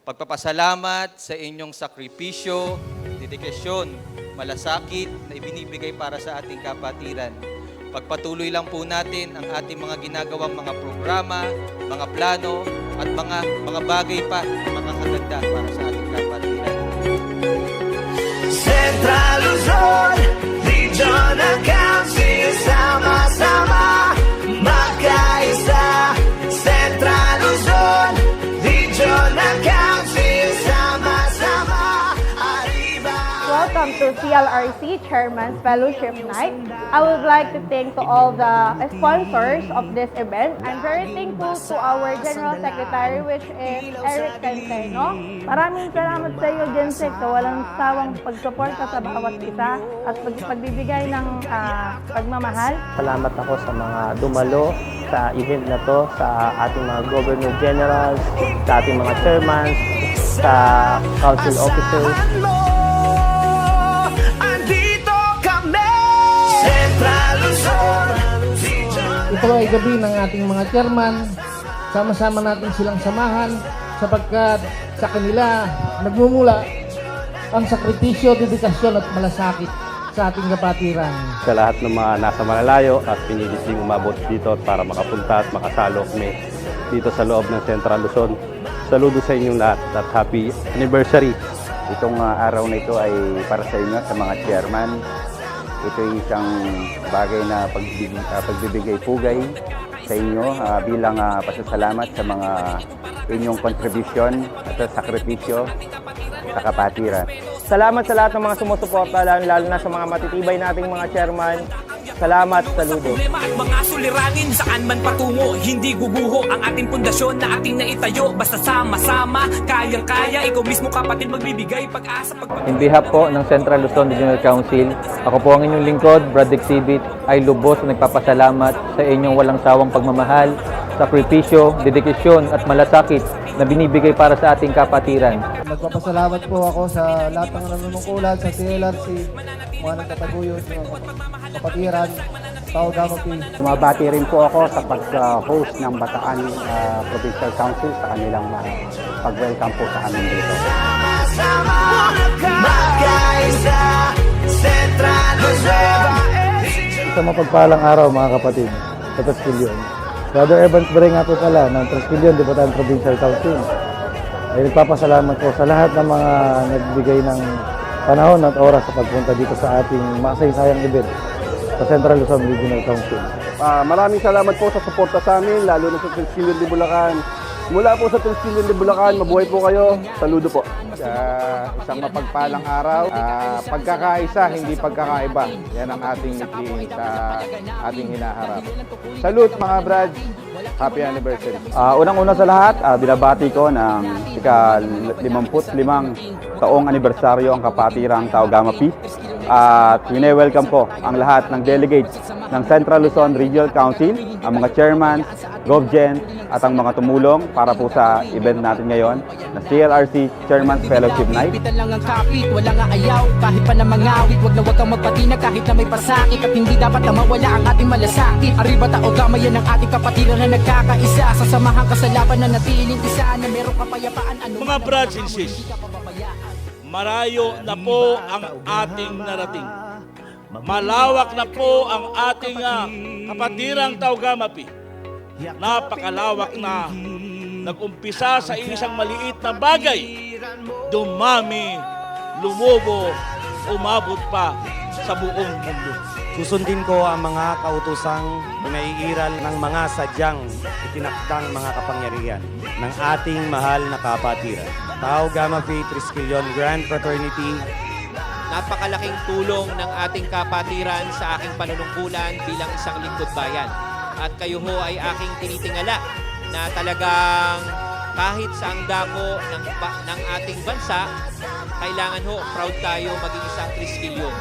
Pagpapasalamat sa inyong sakripisyo, dedikasyon, malasakit na ibinibigay para sa ating kapatiran. Pagpatuloy lang po natin ang ating mga ginagawang mga programa, mga plano, at mga bagay pa na makakaganda para sa ating kapatiran. Central Luzon, Regional Council, sama-sama, magkaisa. Central Luzon, Regional Council, sama-sama, arriba. Welcome to CLRC Chairman's Fellowship Night. I would like to thank to all the sponsors of this event. I'm very thankful to our General Secretary, which is Eric Centeno. Maraming salamat sa iyo, Jensek, sa walang sawang pagsuporta sa bawat isa at pagbibigay ng pagmamahal. Salamat ako sa mga dumalo sa event na to, sa ating mga governor generals, sa ating mga chairmans, sa council officers. Andito kami, Central Luzon, Ito ay gabi ng ating mga chairman. Sama-sama natin silang samahan sapagkat sa kanila nagmumula ang sakripisyo, dedikasyon at malasakit sa ating kapatiran. Sa lahat ng mga nasa malalayo at pinilit ding umabot dito para makapunta at makasalo kami dito sa loob ng Central Luzon. Saludo sa inyong lahat at happy anniversary. Itong araw na ito ay para sa inyo, sa mga chairman. Ito ay isang bagay na pagbibigay-pugay sa inyo bilang pasasalamat sa mga inyong contribution at sakripisyo sa kapatiran. Salamat sa lahat ng mga sumusuporta, lalo na sa mga matitibay nating mga chairman. Salamat, saludo. Problema at mga suliranin saan man patungo, hindi guguho ang ating pundasyon na ating naitayo. Basta sama-sama, kayang-kaya, ikaw mismo kapatid magbibigay pag-asa. In behalf po ng Central Luzon Regional Council, ako po ang inyong lingkod, Brad Exhibit, ay lubos na nagpapasalamat sa inyong walang sawang pagmamahal, sakripisyo, dedikasyon at malasakit na binibigay para sa ating kapatiran. Nagpapasalamat po ako sa lahat ng nanunungkulan sa CLRC, mga nagtataguyod ng kapatiran, Tao Gamapi. Sumabati rin po ako sa pag-host ng Bataan Provincial Council sa kanilang pag-welcome po sa amin dito. sama-sama, magkaisa. Central Luzon, Sa mapagpalang araw mga kapatid, sa Traskilyon. Brother Evans Bray nga po pala ng Traskilyon, di Bataan Provincial Council. Ay nagpapasalamat po sa lahat ng mga nagbigay ng panahon at oras sa pagpunta dito sa ating masaysayang event sa Central Luzon Regional Council. Maraming salamat po sa suporta sa amin, lalo na sa Traskilyon de Bulacan. Mula po sa Traskilyon de Bulacan, mabuhay po kayo. Saludo po. Isang mapagpalang araw, pagkakaisa, hindi pagkakaiba. Yan ang ating mithiin sa ating hinaharap. Salute mga Brad! Happy anniversary! Unang-una sa lahat, binabati ko ng ika-55 taong anibersaryo ang kapatirang Tao Gamapi. At wine-welcome ko ang lahat ng delegates ng Central Luzon Regional Council, ang mga chairman, GovGen, at ang mga tumulong para po sa event natin ngayon na CLRC Chairman's Fellowship Night. Bitan lang ang kapit, wala nga ayaw, kahit pa na mangawit, wag kang magpatina kahit na may pasakit, at hindi dapat na mawala ang ating malasakit. Arriba Tao Gama, yan ang ating kapatiran na nagkakaisa, sasamahan ka sa laban na natiling isa, na merong kapayapaan. Mga brothers and sisters, marayo na po ang ating narating. Malawak na po ang ating kapatirang Tao Gamapi. Napakalawak na, nag-umpisa sa isang maliit na bagay, dumami, lumubo, umabot pa sa buong mundo. Susundin ko ang mga kautusang naiiral ng mga sadyang itinakdang mga kapangyarihan ng ating mahal na kapatiran. Tao Gamapi Triskelion Grand Fraternity. Napakalaking tulong ng ating kapatiran sa aking panunungkulan bilang isang lingkod bayan. At kayo ho ay aking tinitingala na talagang kahit sa ang dako ng ating bansa, kailangan ho proud tayo maging isang Triskelion.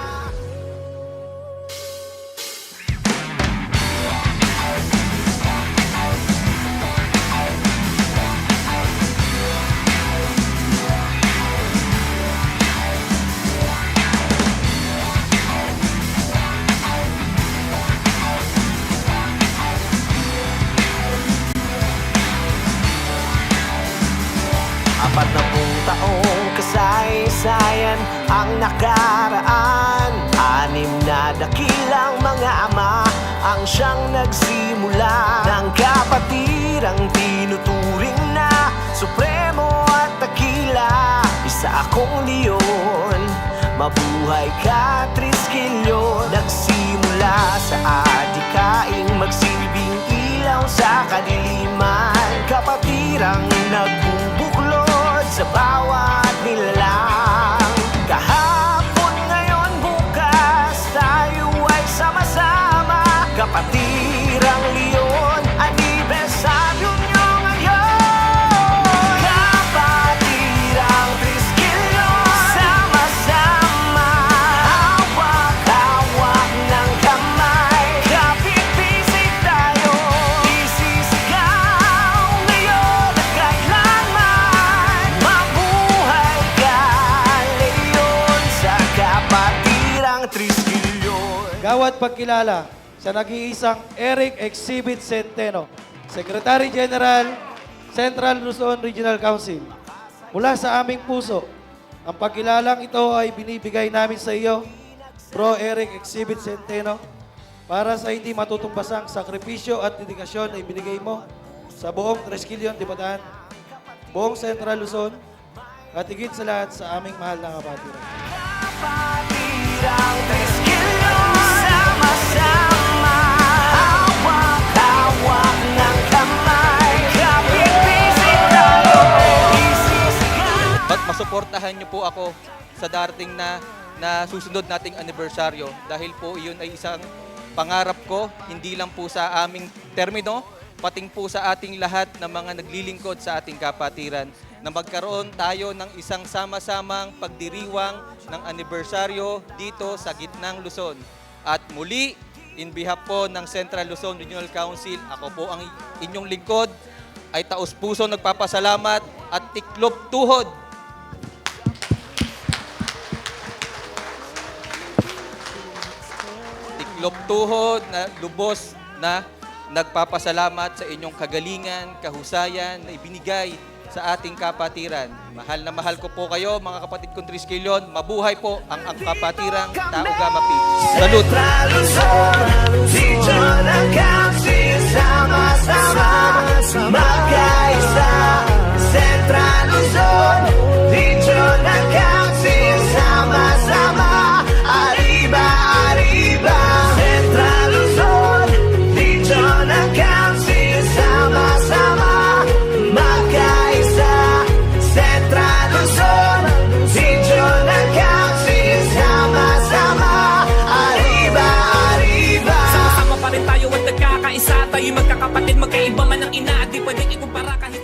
apat na po taong kasaysayan ang nakaraan. 6 na dakilang mga ama ang siyang nagsimula ng kapatirang tinuturing na supremo at takila. Isa akong leon, mabuhay ka Triskelion. Nagsimula sa adikaing magsilbing ilaw sa kadiliman, kapatirang nagbubuklod sa bawat nilalang. Kahapon, ngayon, bukas, tayo ay sama-sama. Kapatirang leon, anibersaryo nyo ngayon. Kapatirang Triskelion, sama-sama. Hawak-hawak ng kamay, kapit-bisig tayo. Isisigaw ngayon at kailanman. Mabuhay ka, leon, sa kapatirang Triskelion. Gawad pagkilala sa nag-iisang Eric Exhibit Centeno, Secretary General, Central Luzon Regional Council. Mula sa aming puso, ang pagkilalang ito ay binibigay namin sa iyo, Pro Eric Exhibit Centeno, para sa hindi matutumbasang sakripisyo at dedikasyon na ibinigay mo sa buong Triskelion de Bataan, buong Central Luzon, at higit sa lahat sa aming mahal na kapatiran. Kapatirang Triskelion, sama-sama. Hawak-hawak ng kamay, kapit-bisig tayo. Isisigaw. At masuportahan niyo po ako sa darating na susunod nating anibersaryo dahil po iyon ay isang pangarap ko, hindi lang po sa aming termino, pating po sa ating lahat ng mga naglilingkod sa ating kapatiran na magkaroon tayo ng isang sama-samang pagdiriwang ng anibersaryo dito sa gitnang Luzon. At muli, in behalf po ng Central Luzon Regional Council, ako po ang inyong lingkod, ay taos-puso nagpapasalamat at tiklop tuhod. Tiklop tuhod na lubos na nagpapasalamat sa inyong kagalingan, kahusayan na ibinigay sa ating kapatiran. Mahal na mahal ko po kayo, mga kapatid kong Triskelion. Mabuhay po ang kapatiran Tao Gamma Pi. Salud! Central Luzon, Regional Council, sama-sama, magkaisa. Central Luzon, Regional Council, sama-sama, arriba, arriba. Central Luzon, Regional Council, sama-sama, magkaisa. Central Luzon, Regional Council, sama-sama, arriba, arriba. Sama-sama pa rin tayo at nagkakaisa. Tayo magkakapatid, magkaiba man ang ina. At di pwedeng ikumpara kahit